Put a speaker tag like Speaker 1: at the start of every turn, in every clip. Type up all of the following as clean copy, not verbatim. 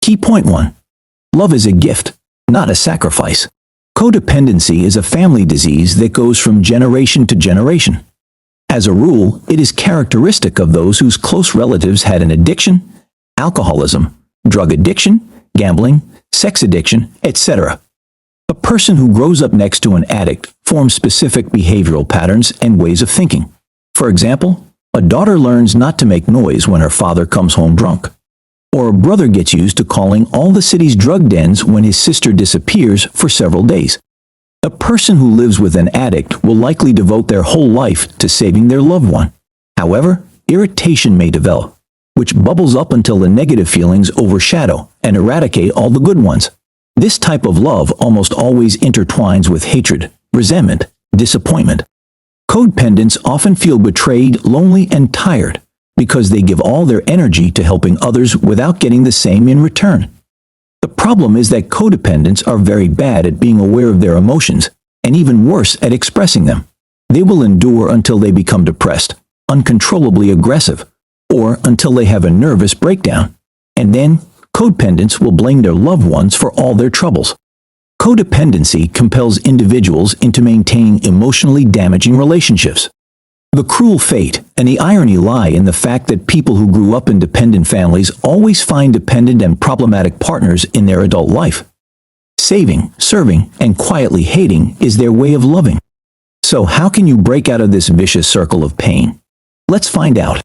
Speaker 1: Key point 1. Love is a gift, not a sacrifice. Codependency is a family disease that goes from generation to generation. As a rule, it is characteristic of those whose close relatives had an addiction, alcoholism, drug addiction, gambling, sex addiction, etc. A person who grows up next to an addict forms specific behavioral patterns and ways of thinking. For example, a daughter learns not to make noise when her father comes home drunk. Or a brother gets used to calling all the city's drug dens when his sister disappears for several days. A person who lives with an addict will likely devote their whole life to saving their loved one. However, irritation may develop, which bubbles up until the negative feelings overshadow and eradicate all the good ones. This type of love almost always intertwines with hatred, resentment, disappointment. Codependents often feel betrayed, lonely, and tired because they give all their energy to helping others without getting the same in return. The problem is that codependents are very bad at being aware of their emotions, and even worse at expressing them. They will endure until they become depressed, uncontrollably aggressive, or until they have a nervous breakdown. And then, codependents will blame their loved ones for all their troubles. Codependency compels individuals into maintaining emotionally damaging relationships. The cruel fate and the irony lie in the fact that people who grew up in dependent families always find dependent and problematic partners in their adult life. Saving, serving, and quietly hating is their way of loving. So how can you break out of this vicious circle of pain? Let's find out.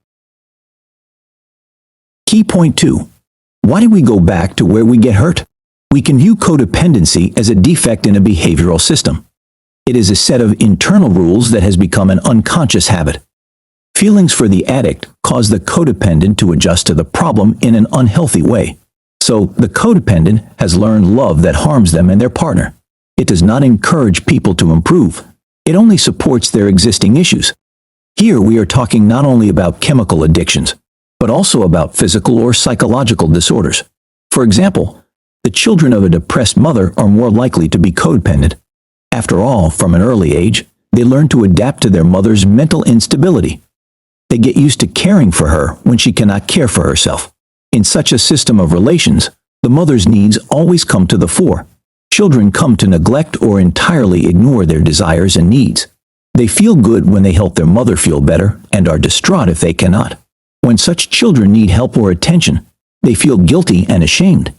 Speaker 1: Key point 2. Why do we go back to where we get hurt? We can view codependency as a defect in a behavioral system. It is a set of internal rules that has become an unconscious habit. Feelings for the addict cause the codependent to adjust to the problem in an unhealthy way. So, the codependent has learned love that harms them and their partner. It does not encourage people to improve. It only supports their existing issues. Here we are talking not only about chemical addictions, but also about physical or psychological disorders. For example, the children of a depressed mother are more likely to be codependent. After all, from an early age, they learn to adapt to their mother's mental instability. They get used to caring for her when she cannot care for herself. In such a system of relations, the mother's needs always come to the fore. Children come to neglect or entirely ignore their desires and needs. They feel good when they help their mother feel better and are distraught if they cannot. When such children need help or attention, they feel guilty and ashamed.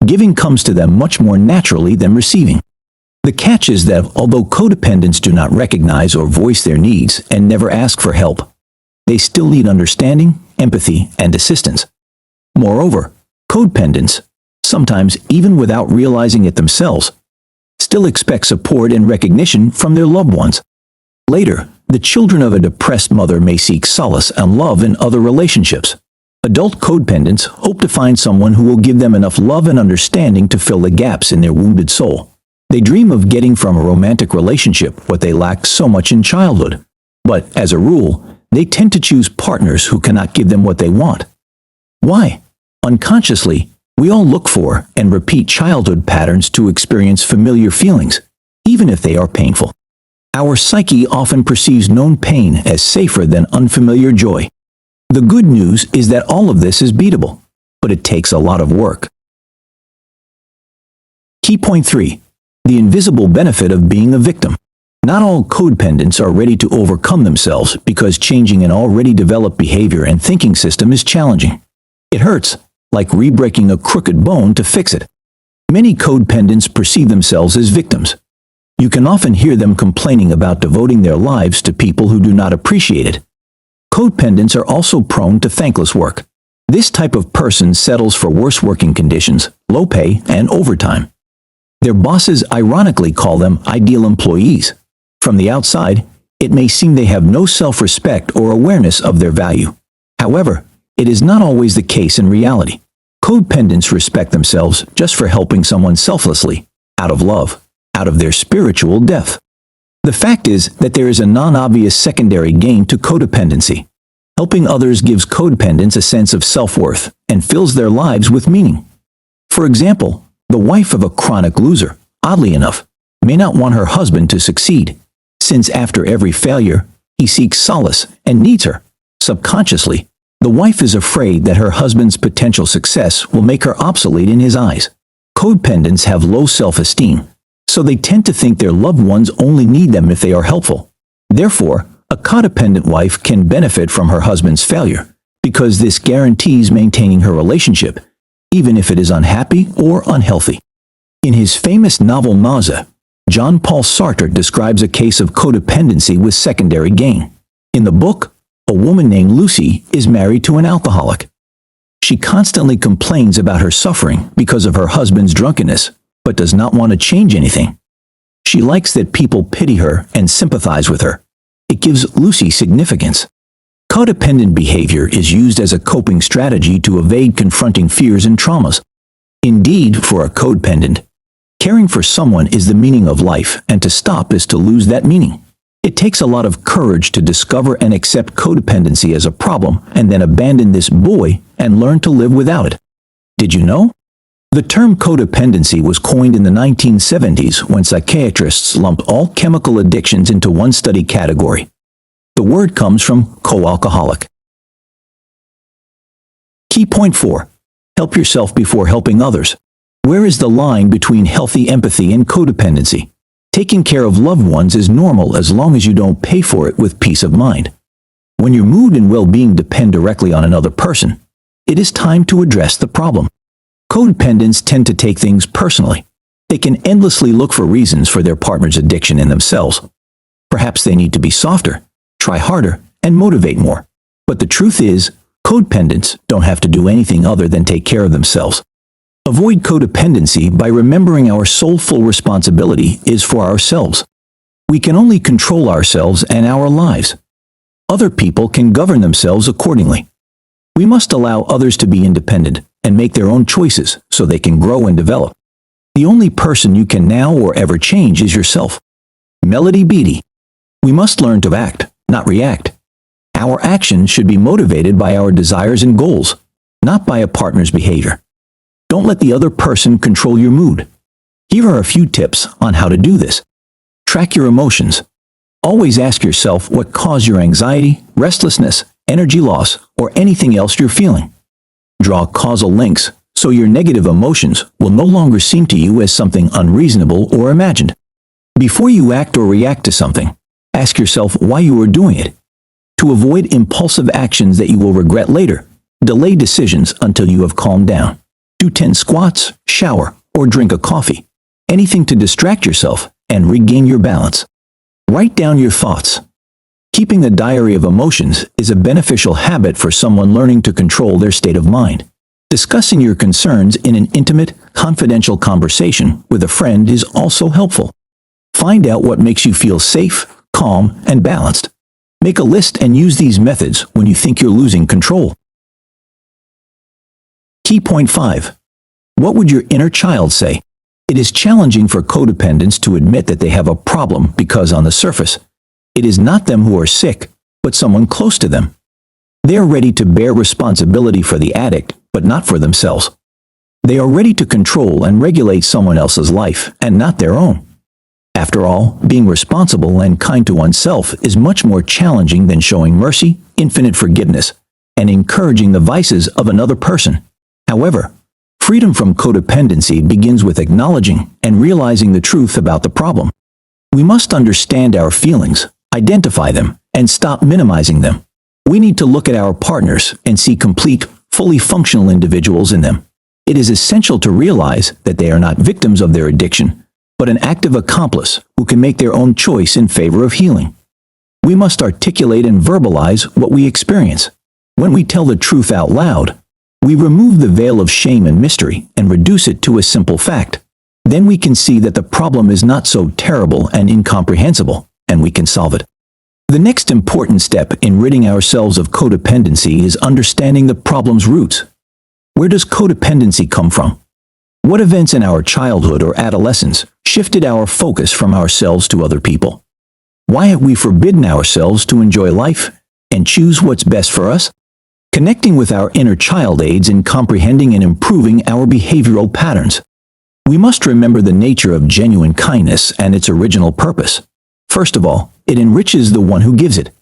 Speaker 1: Giving comes to them much more naturally than receiving. The catch is that although codependents do not recognize or voice their needs and never ask for help, they still need understanding, empathy, and assistance. Moreover, codependents, sometimes even without realizing it themselves, still expect support and recognition from their loved ones. Later, the children of a depressed mother may seek solace and love in other relationships. Adult codependents hope to find someone who will give them enough love and understanding to fill the gaps in their wounded soul. They dream of getting from a romantic relationship what they lacked so much in childhood. But, as a rule, they tend to choose partners who cannot give them what they want. Why? Unconsciously, we all look for and repeat childhood patterns to experience familiar feelings, even if they are painful. Our psyche often perceives known pain as safer than unfamiliar joy. The good news is that all of this is beatable, but it takes a lot of work. Key point 3. The invisible benefit of being a victim. Not all codependents are ready to overcome themselves because changing an already developed behavior and thinking system is challenging. It hurts, like re-breaking a crooked bone to fix it. Many codependents perceive themselves as victims. You can often hear them complaining about devoting their lives to people who do not appreciate it. Codependents are also prone to thankless work. This type of person settles for worse working conditions, low pay, and overtime. Their bosses ironically call them ideal employees. From the outside, it may seem they have no self-respect or awareness of their value. However, it is not always the case in reality. Codependents respect themselves just for helping someone selflessly, out of love, out of their spiritual depth. The fact is that there is a non-obvious secondary gain to codependency. Helping others gives codependents a sense of self-worth and fills their lives with meaning. For example, the wife of a chronic loser, oddly enough, may not want her husband to succeed, since after every failure, he seeks solace and needs her. Subconsciously, The wife is afraid that her husband's potential success will make her obsolete in his eyes. Codependents have low self-esteem, so they tend to think their loved ones only need them if they are helpful. Therefore, a codependent wife can benefit from her husband's failure, because this guarantees maintaining her relationship, even if it is unhappy or unhealthy. In his famous novel Nausea, Jean-Paul Sartre describes a case of codependency with secondary gain. In the book, a woman named Lucy is married to an alcoholic. She constantly complains about her suffering because of her husband's drunkenness, but does not want to change anything. She likes that people pity her and sympathize with her. It gives Lucy significance. Codependent behavior is used as a coping strategy to evade confronting fears and traumas. Indeed, for a codependent, caring for someone is the meaning of life, and to stop is to lose that meaning. It takes a lot of courage to discover and accept codependency as a problem and then abandon this boy and learn to live without it. Did you know? The term codependency was coined in the 1970s when psychiatrists lumped all chemical addictions into one study category. The word comes from co-alcoholic. Key point 4. Help yourself before helping others. Where is the line between healthy empathy and codependency? Taking care of loved ones is normal as long as you don't pay for it with peace of mind. When your mood and well-being depend directly on another person, it is time to address the problem. Codependents tend to take things personally. They can endlessly look for reasons for their partner's addiction in themselves. Perhaps they need to be softer, try harder, and motivate more. But the truth is, codependents don't have to do anything other than take care of themselves. Avoid codependency by remembering our soulful responsibility is for ourselves. We can only control ourselves and our lives. Other people can govern themselves accordingly. We must allow others to be independent and make their own choices so they can grow and develop. The only person you can now or ever change is yourself. Melody Beattie. We must learn to act, not react. Our actions should be motivated by our desires and goals, not by a partner's behavior. Don't let the other person control your mood. Here are a few tips on how to do this. Track your emotions. Always ask yourself what caused your anxiety, restlessness, energy loss, or anything else you're feeling. Draw causal links so your negative emotions will no longer seem to you as something unreasonable or imagined. Before you act or react to something, ask yourself why you are doing it. To avoid impulsive actions that you will regret later, delay decisions until you have calmed down. Do 10 squats, shower, or drink a coffee. Anything to distract yourself and regain your balance. Write down your thoughts. Keeping a diary of emotions is a beneficial habit for someone learning to control their state of mind. Discussing your concerns in an intimate, confidential conversation with a friend is also helpful. Find out what makes you feel safe, calm, and balanced. Make a list and use these methods when you think you're losing control. Key point 5. What would your inner child say? It is challenging for codependents to admit that they have a problem because on the surface, it is not them who are sick, but someone close to them. They are ready to bear responsibility for the addict, but not for themselves. They are ready to control and regulate someone else's life and not their own. After all, being responsible and kind to oneself is much more challenging than showing mercy, infinite forgiveness, and encouraging the vices of another person. However, freedom from codependency begins with acknowledging and realizing the truth about the problem. We must understand our feelings, identify them, and stop minimizing them. We need to look at our partners and see complete, fully functional individuals in them. It is essential to realize that they are not victims of their addiction, but an active accomplice who can make their own choice in favor of healing. We must articulate and verbalize what we experience. When we tell the truth out loud, we remove the veil of shame and mystery and reduce it to a simple fact. Then we can see that the problem is not so terrible and incomprehensible, and we can solve it. The next important step in ridding ourselves of codependency is understanding the problem's roots. Where does codependency come from? What events in our childhood or adolescence shifted our focus from ourselves to other people? Why have we forbidden ourselves to enjoy life and choose what's best for us? Connecting with our inner child aids in comprehending and improving our behavioral patterns. We must remember the nature of genuine kindness and its original purpose. First of all, it enriches the one who gives it.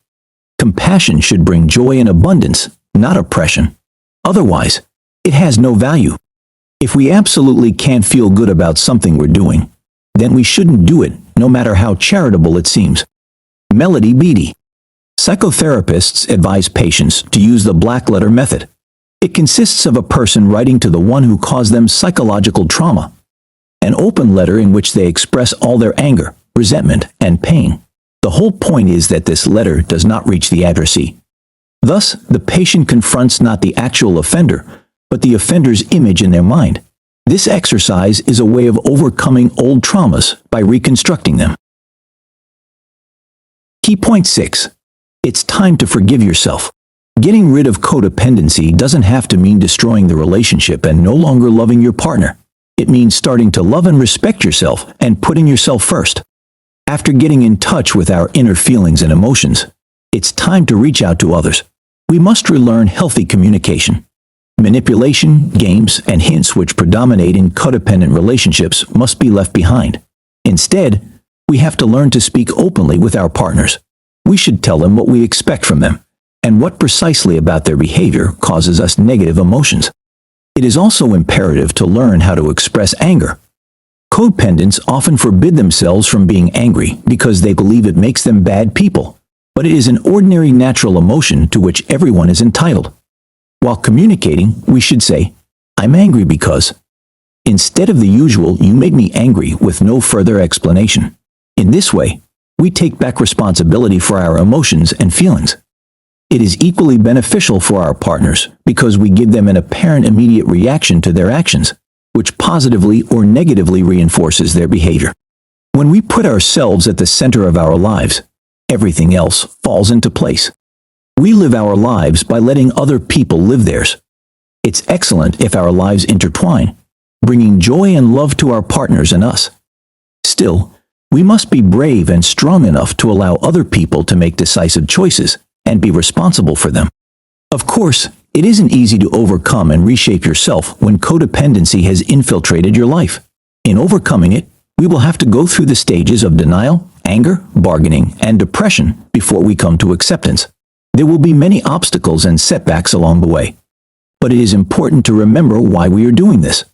Speaker 1: Compassion should bring joy and abundance, not oppression. Otherwise, it has no value. If we absolutely can't feel good about something we're doing, then we shouldn't do it, no matter how charitable it seems. Melody Beattie. Psychotherapists advise patients to use the black letter method. It consists of a person writing to the one who caused them psychological trauma. An open letter in which they express all their anger, resentment, and pain. The whole point is that this letter does not reach the addressee. Thus, the patient confronts not the actual offender, but the offender's image in their mind. This exercise is a way of overcoming old traumas by reconstructing them. Key point 6. It's time to forgive yourself. Getting rid of codependency doesn't have to mean destroying the relationship and no longer loving your partner. It means starting to love and respect yourself and putting yourself first. After getting in touch with our inner feelings and emotions, it's time to reach out to others. We must relearn healthy communication. Manipulation, games, and hints which predominate in codependent relationships must be left behind. Instead, we have to learn to speak openly with our partners. We should tell them what we expect from them, and what precisely about their behavior causes us negative emotions. It is also imperative to learn how to express anger. Codependents often forbid themselves from being angry because they believe it makes them bad people, but it is an ordinary natural emotion to which everyone is entitled. While communicating, we should say, "I'm angry because," instead of the usual "you made me angry" with no further explanation. In this way, we take back responsibility for our emotions and feelings. It is equally beneficial for our partners because we give them an apparent immediate reaction to their actions, which positively or negatively reinforces their behavior. When we put ourselves at the center of our lives, everything else falls into place. We live our lives by letting other people live theirs. It's excellent if our lives intertwine, bringing joy and love to our partners and us. Still, we must be brave and strong enough to allow other people to make decisive choices and be responsible for them. Of course, it isn't easy to overcome and reshape yourself when codependency has infiltrated your life. In overcoming it, we will have to go through the stages of denial, anger, bargaining, and depression before we come to acceptance. There will be many obstacles and setbacks along the way. But it is important to remember why we are doing this.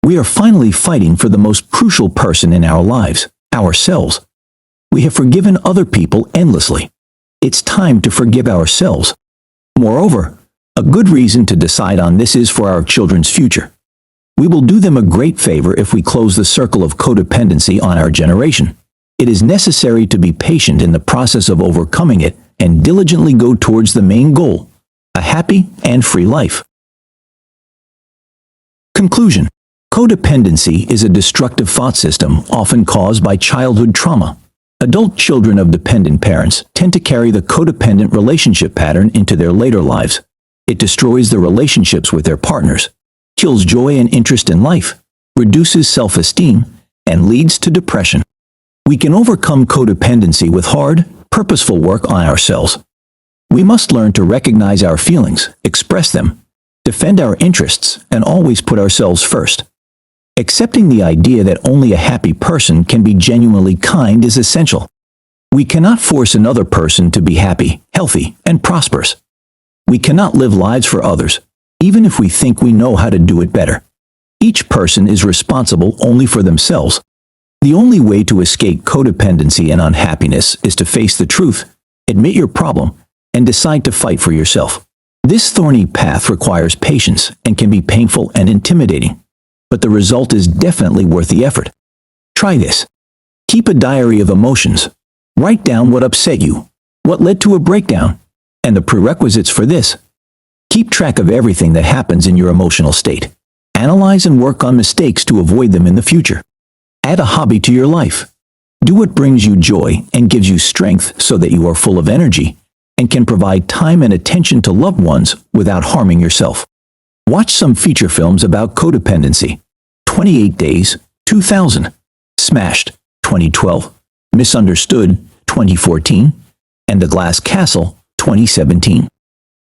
Speaker 1: We are finally fighting for the most crucial person in our lives, ourselves. We have forgiven other people endlessly. It's time to forgive ourselves. Moreover, a good reason to decide on this is for our children's future. We will do them a great favor if we close the circle of codependency on our generation. It is necessary to be patient in the process of overcoming it and diligently go towards the main goal, a happy and free life. Conclusion. Codependency is a destructive thought system often caused by childhood trauma. Adult children of dependent parents tend to carry the codependent relationship pattern into their later lives. It destroys their relationships with their partners, kills joy and interest in life, reduces self-esteem, and leads to depression. We can overcome codependency with hard, purposeful work on ourselves. We must learn to recognize our feelings, express them, defend our interests, and always put ourselves first. Accepting the idea that only a happy person can be genuinely kind is essential. We cannot force another person to be happy, healthy, and prosperous. We cannot live lives for others, even if we think we know how to do it better. Each person is responsible only for themselves. The only way to escape codependency and unhappiness is to face the truth, admit your problem, and decide to fight for yourself. This thorny path requires patience and can be painful and intimidating, but the result is definitely worth the effort. Try this. Keep a diary of emotions. Write down what upset you, what led to a breakdown, and the prerequisites for this. Keep track of everything that happens in your emotional state. Analyze and work on mistakes to avoid them in the future. Add a hobby to your life. Do what brings you joy and gives you strength so that you are full of energy and can provide time and attention to loved ones without harming yourself. Watch some feature films about codependency. 28 Days, 2000. Smashed, 2012. Misunderstood, 2014. And The Glass Castle, 2017.